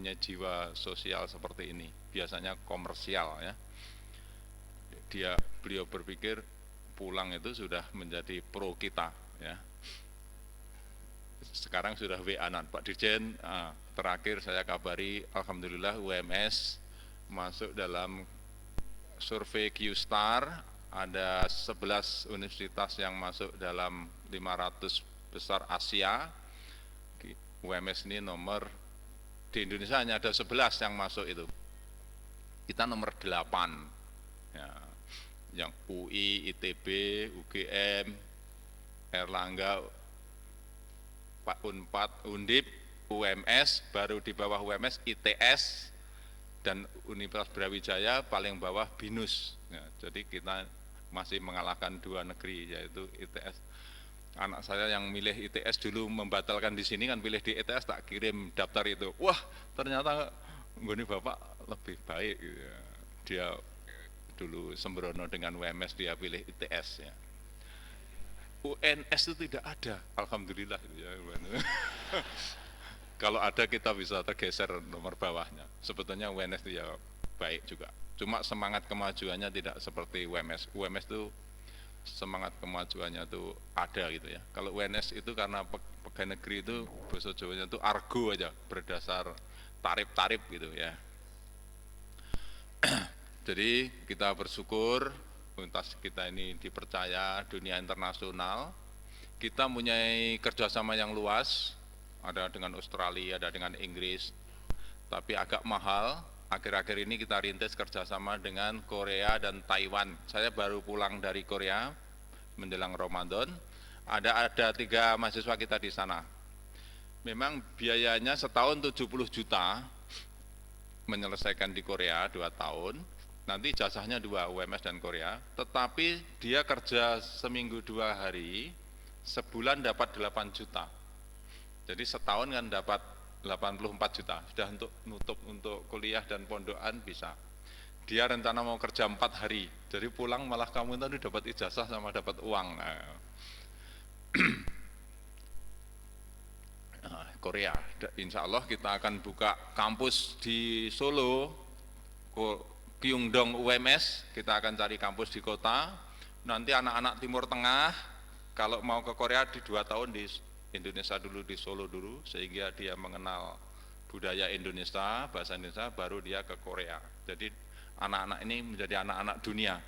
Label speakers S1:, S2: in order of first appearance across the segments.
S1: mempunyai jiwa sosial seperti ini, biasanya komersial ya. Beliau berpikir pulang itu sudah menjadi pro kita ya. Sekarang sudah WA-an Pak Dirjen, terakhir saya kabari alhamdulillah UMS masuk dalam survei Q-Star, ada 11 universitas yang masuk dalam 500 besar Asia. UMS ini nomor, di Indonesia hanya ada 11 yang masuk itu. Kita nomor 8. Ya, yang UI, ITB, UGM, Erlangga, Pak Unpad, Undip, UMS, baru di bawah UMS ITS, dan Universitas Brawijaya paling bawah BINUS. Ya, jadi kita masih mengalahkan 2 negeri, yaitu ITS. Anak saya yang milih ITS dulu membatalkan di sini kan, pilih di ITS, tak kirim daftar itu. Wah, ternyata ini Bapak lebih baik. Ya. Dia dulu sembrono dengan UMS, dia pilih ITS ya. UNS itu tidak ada, alhamdulillah ya. Kalau ada kita bisa tergeser nomor bawahnya. Sebetulnya UNS itu ya baik juga. Cuma semangat kemajuannya tidak seperti UMS. UMS itu semangat kemajuannya itu ada gitu ya. Kalau UNS itu karena pegawai negeri itu bahasa Jawanya itu argo aja, berdasar tarif-tarif gitu ya. Jadi kita bersyukur universitas kita ini dipercaya dunia internasional. Kita mempunyai kerjasama yang luas, ada dengan Australia, ada dengan Inggris, tapi agak mahal. Akhir-akhir ini kita rintis kerjasama dengan Korea dan Taiwan. Saya baru pulang dari Korea menjelang Ramadan. Ada 3 mahasiswa kita di sana. Memang biayanya setahun 70 juta menyelesaikan di Korea 2 tahun. Nanti jasanya 2, UMS dan Korea. Tetapi dia kerja seminggu 2 hari, sebulan dapat 8 juta. Jadi setahun kan dapat 84 juta, sudah untuk nutup untuk kuliah dan pondokan bisa. Dia rencana mau kerja 4 hari, jadi pulang malah kamu tadi dapat ijazah sama dapat uang. Nah, Korea, insya Allah kita akan buka kampus di Solo, Kyungdong UMS, kita akan cari kampus di kota. Nanti anak-anak Timur Tengah, kalau mau ke Korea di 2 tahun di Indonesia dulu, di Solo dulu, sehingga dia mengenal budaya Indonesia, bahasa Indonesia, baru dia ke Korea. Jadi anak-anak ini menjadi anak-anak dunia,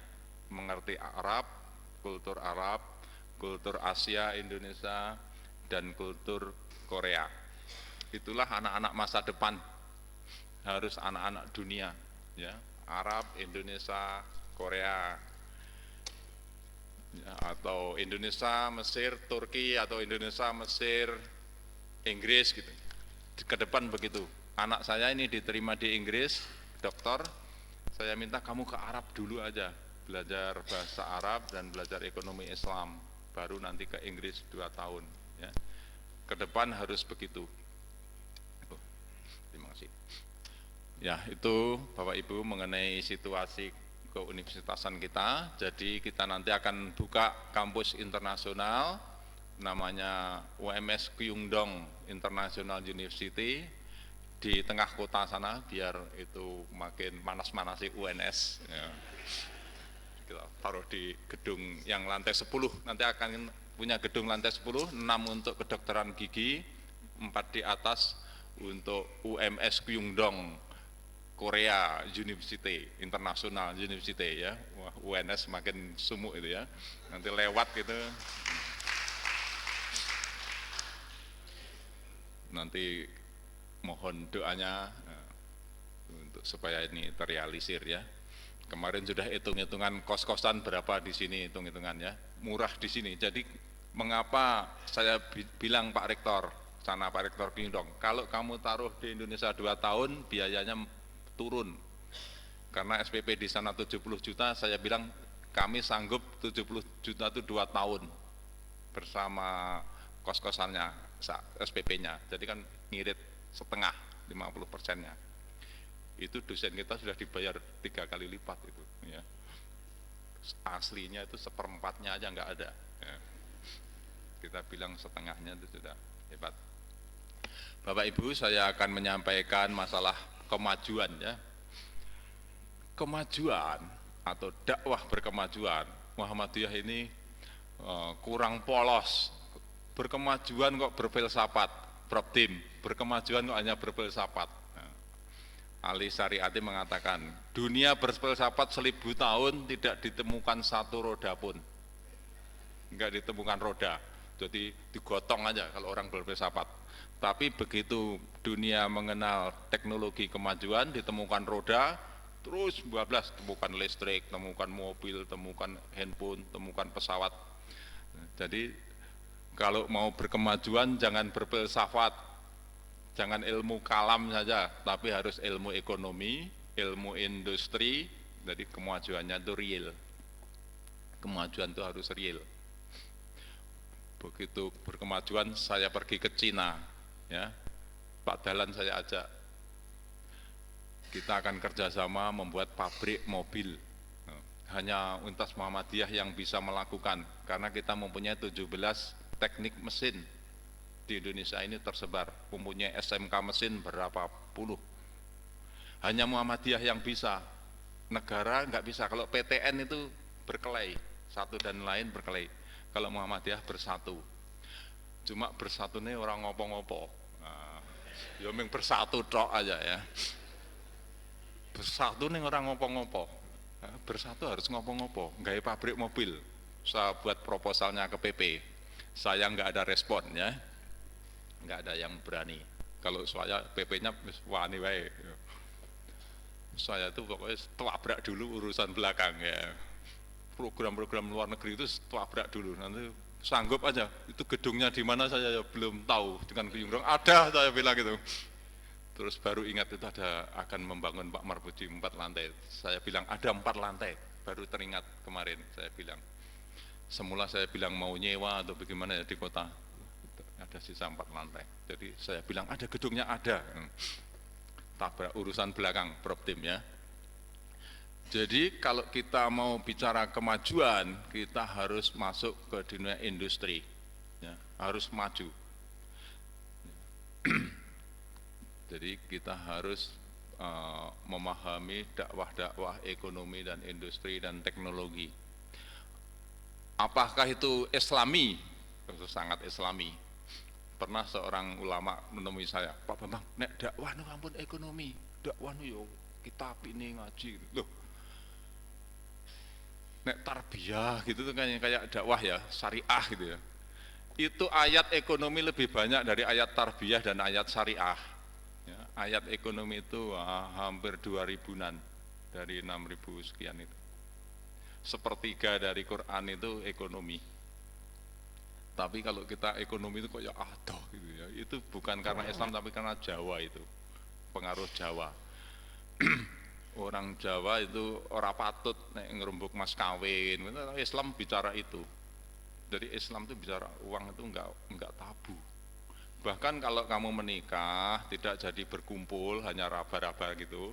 S1: mengerti Arab, kultur Asia, Indonesia, dan kultur Korea. Itulah anak-anak masa depan, harus anak-anak dunia, ya, Arab, Indonesia, Korea, ya, atau Indonesia, Mesir, Turki, atau Indonesia, Mesir, Inggris gitu. Ke depan begitu. Anak saya ini diterima di Inggris, dokter, saya minta kamu ke Arab dulu aja, belajar bahasa Arab dan belajar ekonomi Islam, baru nanti ke Inggris 2 tahun. Ya. Ke depan harus begitu. Terima kasih. Ya, itu Bapak Ibu mengenai situasi keuniversitasan kita. Jadi kita nanti akan buka kampus internasional, namanya UMS Kyungdong International University, di tengah kota sana, biar itu makin manas-manasi UNS. Ya. Kita taruh di gedung yang lantai 10, nanti akan punya gedung lantai 10, 6 untuk kedokteran gigi, 4 di atas untuk UMS Kyungdong Korea University, International University ya. Wah, UNS makin sumuk itu ya. Nanti lewat gitu. Nanti mohon doanya untuk supaya ini terrealisir ya. Kemarin sudah hitung-hitungan kos-kosan berapa di sini, hitung-hitungannya murah di sini. Jadi mengapa saya bilang Pak Rektor, sana Pak Rektor Kyungdong, kalau kamu taruh di Indonesia 2 tahun biayanya turun, karena SPP di sana 70 juta, saya bilang kami sanggup 70 juta itu 2 tahun bersama kos-kosannya, SPP-nya, jadi kan ngirit setengah, 50%-nya. Itu dosen kita sudah dibayar 3 kali lipat itu ya. Aslinya itu 1/4-nya aja nggak ada ya. Kita bilang setengahnya itu sudah hebat. Bapak Ibu, saya akan menyampaikan masalah kemajuan ya. Kemajuan atau dakwah berkemajuan. Muhammadiyah ini kurang polos. Berkemajuan kok berfilsafat, Prof. Tim. Berkemajuan kok hanya berfilsafat. Ali Syariati mengatakan, dunia berfilsafat 1000 tahun tidak ditemukan satu roda pun. Enggak ditemukan roda, jadi digotong aja kalau orang berfilsafat. Tapi begitu dunia mengenal teknologi kemajuan, ditemukan roda, terus bablas, temukan listrik, temukan mobil, temukan handphone, temukan pesawat. Jadi kalau mau berkemajuan jangan berfilsafat, jangan ilmu kalam saja, tapi harus ilmu ekonomi, ilmu industri. Jadi kemajuannya itu real. Kemajuan itu harus real. Begitu berkemajuan saya pergi ke Cina, ya, Pak Dahlan saya ajak, kita akan kerjasama membuat pabrik mobil. Hanya Universitas Muhammadiyah yang bisa melakukan, karena kita mempunyai 17 teknik mesin di Indonesia ini tersebar, mempunyai SMK mesin berapa puluh. Hanya Muhammadiyah yang bisa, negara nggak bisa. Kalau PTN itu berkelahi, satu dan lain berkelahi. Kalau Muhammadiyah bersatu, cuma bersatu nih orang ngopo-ngopo, ya ming bersatu tok aja ya. Bersatu nih orang ngopo-ngopo, bersatu harus ngopo-ngopo. Nggak pabrik mobil, saya buat proposalnya ke PP, saya nggak ada respon ya, nggak ada yang berani. Kalau saya PP-nya wani wae. Saya tuh pokoknya tabrak dulu urusan belakang ya. Program-program luar negeri itu tabrak dulu, nanti sanggup aja. Itu gedungnya di mana saya belum tahu, dengan kuyung ada saya bilang gitu. Terus baru ingat itu akan membangun Pak Marbuji 4 lantai. Saya bilang ada 4 lantai, baru teringat kemarin saya bilang. Semula saya bilang mau nyewa atau bagaimana ya di kota, ada sisa 4 lantai. Jadi saya bilang ada gedungnya ada. Tabrak urusan belakang, Prof. Tim ya. Jadi kalau kita mau bicara kemajuan, kita harus masuk ke dunia industri, ya, harus maju. Jadi kita harus memahami dakwah-dakwah ekonomi dan industri dan teknologi. Apakah itu Islami? Itu sangat Islami. Pernah seorang ulama menemui saya, Pak Bambang, nek dakwah nu ampun ekonomi, dakwah nu yo kitab ini ngaji, loh. Nek tarbiyah gitu tuh kayak dakwah ya, syariah gitu ya. Itu ayat ekonomi lebih banyak dari ayat tarbiyah dan ayat syariah. Ya, ayat ekonomi itu hampir 2000-an dari 6000 sekian itu. Sepertiga dari Quran itu ekonomi. Tapi kalau kita ekonomi itu kok ya adoh gitu ya. Itu bukan karena Islam tapi karena Jawa itu. Pengaruh Jawa. Orang Jawa itu orang patut nek ngerumbuk mas kawin. Islam bicara itu. Jadi Islam itu bicara uang itu enggak tabu. Bahkan kalau kamu menikah tidak jadi berkumpul, hanya raba-raba gitu.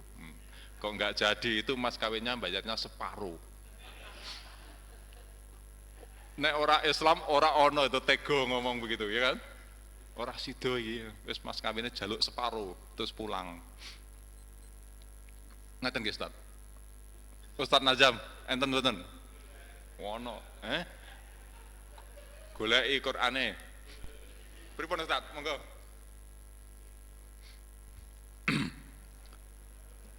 S1: Kok enggak jadi itu mas kawinnya bayarnya separuh. Nek ora Islam ora ono itu tego ngomong begitu ya kan? Ora sido iki, wis mas kawinnya jaluk separuh terus pulang. Ngaten nggih Ustaz. Ustaz Najam, enten mboten? Ono, goleki Qur'ane. Pripun Ustaz? Monggo.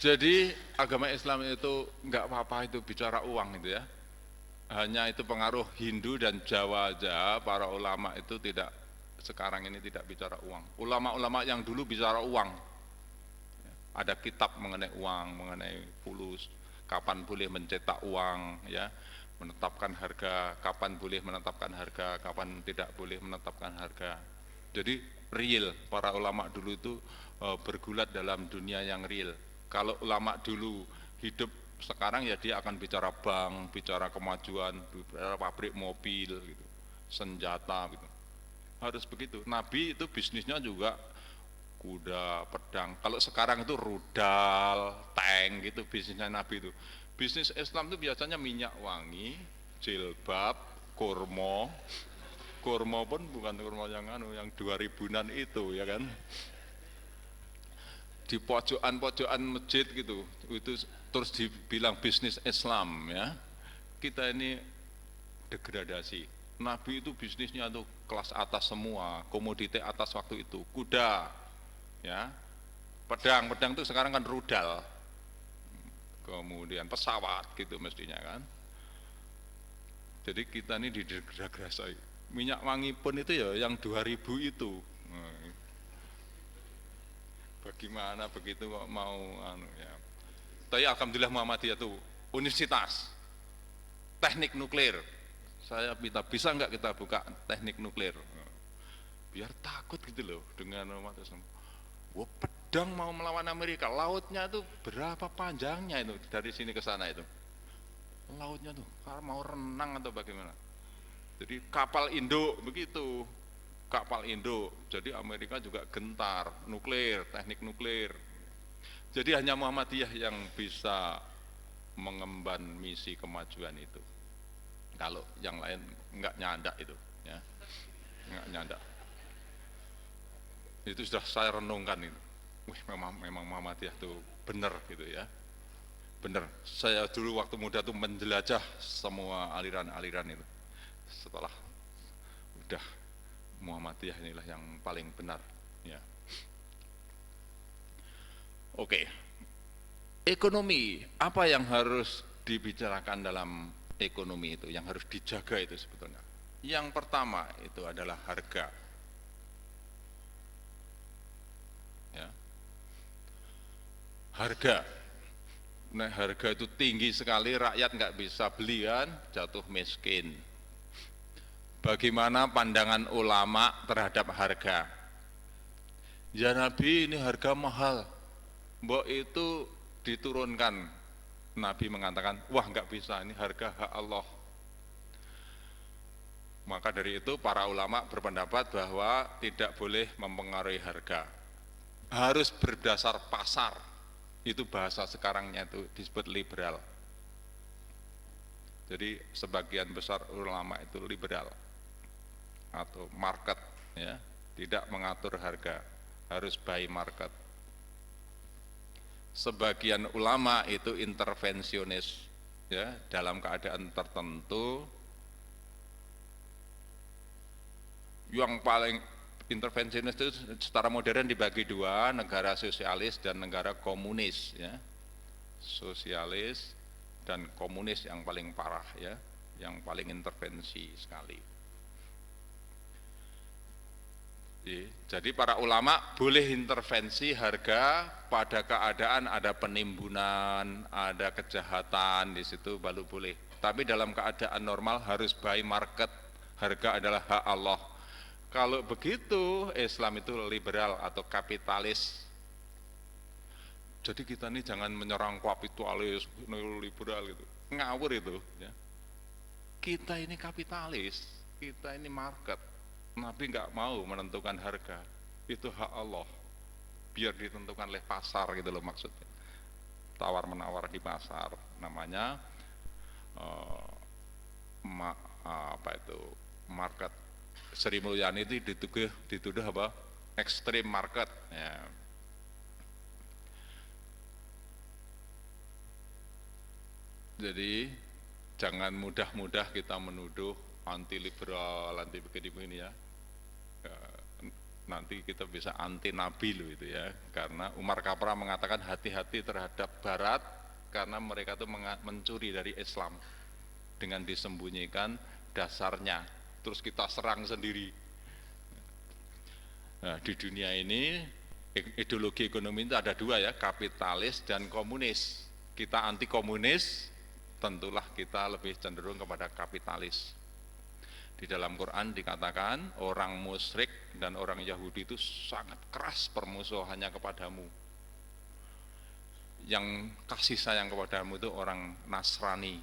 S1: Jadi agama Islam itu enggak apa-apa itu bicara uang itu ya. Hanya itu pengaruh Hindu dan Jawa aja, para ulama itu tidak, sekarang ini tidak bicara uang. Ulama-ulama yang dulu bicara uang. Ada kitab mengenai uang, mengenai fulus, kapan boleh mencetak uang, ya, menetapkan harga, kapan boleh menetapkan harga, kapan tidak boleh menetapkan harga. Jadi real, para ulama dulu itu bergulat dalam dunia yang real. Kalau ulama dulu hidup sekarang ya dia akan bicara bank, bicara kemajuan, bicara pabrik mobil, gitu, senjata, gitu. Harus begitu. Nabi itu bisnisnya juga kuda, pedang. Kalau sekarang itu rudal, tank gitu bisnisnya Nabi itu. Bisnis Islam itu biasanya minyak wangi, jilbab, kurma, kurma pun bukan kurma yang yang 2000-an itu ya kan. Di pojokan-pojokan masjid gitu, itu terus dibilang bisnis Islam ya. Kita ini degradasi. Nabi itu bisnisnya tuh kelas atas semua, komoditi atas waktu itu, kuda, ya, pedang itu sekarang kan rudal, kemudian pesawat gitu mestinya kan. Jadi kita ini didegradasi. Minyak wangi pun itu ya yang 2000 itu. Bagaimana begitu kok mau ya. Tapi alhamdulillah Muhammadiyah itu universitas teknik nuklir. Saya minta bisa nggak kita buka teknik nuklir, biar takut gitu loh dengan umat Islam. Wah, pedang mau melawan Amerika, lautnya itu berapa panjangnya itu dari sini ke sana itu, lautnya tuh kalau mau renang atau bagaimana. Jadi kapal Indo begitu, kapal Indo. Jadi Amerika juga gentar nuklir, teknik nuklir. Jadi hanya Muhammadiyah yang bisa mengemban misi kemajuan itu. Kalau yang lain enggak nyandak itu, ya, enggak nyandak. Itu sudah saya renungkan itu. Wih, memang Muhammadiyah itu benar gitu ya, benar. Saya dulu waktu muda tuh menjelajah semua aliran-aliran itu. Setelah udah Muhammadiyah inilah yang paling benar, ya. Oke, ekonomi apa yang harus dibicarakan dalam ekonomi itu, yang harus dijaga itu sebetulnya. Yang pertama itu adalah harga. Ya. Harga. Nah, harga itu tinggi sekali, rakyat nggak bisa beli kan, jatuh miskin. Bagaimana pandangan ulama terhadap harga? Ya Nabi, ini harga mahal. Mbok itu diturunkan. Nabi mengatakan, wah nggak bisa, ini harga hak Allah. Maka dari itu para ulama berpendapat bahwa tidak boleh mempengaruhi harga. Harus berdasar pasar. Itu bahasa sekarangnya itu disebut liberal. Jadi sebagian besar ulama itu liberal atau market, ya, tidak mengatur harga, harus by market. Sebagian ulama itu intervensionis, ya, dalam keadaan tertentu. Yang paling intervensionis itu secara modern dibagi dua, negara sosialis dan negara komunis, ya. Sosialis dan komunis yang paling parah, ya, yang paling intervensi sekali. Jadi para ulama boleh intervensi harga pada keadaan ada penimbunan, ada kejahatan di situ baru boleh. Tapi dalam keadaan normal harus by market, harga adalah hak Allah. Kalau begitu Islam itu liberal atau kapitalis. Jadi kita ini jangan menyerang kapitalis, neoliberal gitu, ngawur itu. Ya. Kita ini kapitalis, kita ini market. Nabi nggak mau menentukan harga, itu hak Allah, biar ditentukan oleh pasar gitu loh maksudnya, tawar menawar di pasar, namanya apa itu market. Sri Mulyani itu dituduh apa? Extreme market. Ya. Jadi jangan mudah-mudah kita menuduh anti liberal, anti begini ya. Nanti kita bisa anti Nabi loh itu ya, karena Umar Kapra mengatakan hati-hati terhadap Barat karena mereka itu mencuri dari Islam dengan disembunyikan dasarnya, terus kita serang sendiri. Nah, di dunia ini ideologi ekonomi itu ada dua ya, kapitalis dan komunis. Kita anti komunis, tentulah kita lebih cenderung kepada kapitalis. Di dalam Quran dikatakan orang musyrik dan orang Yahudi itu sangat keras permusuhannya kepadamu. Yang kasih sayang kepadamu itu orang Nasrani,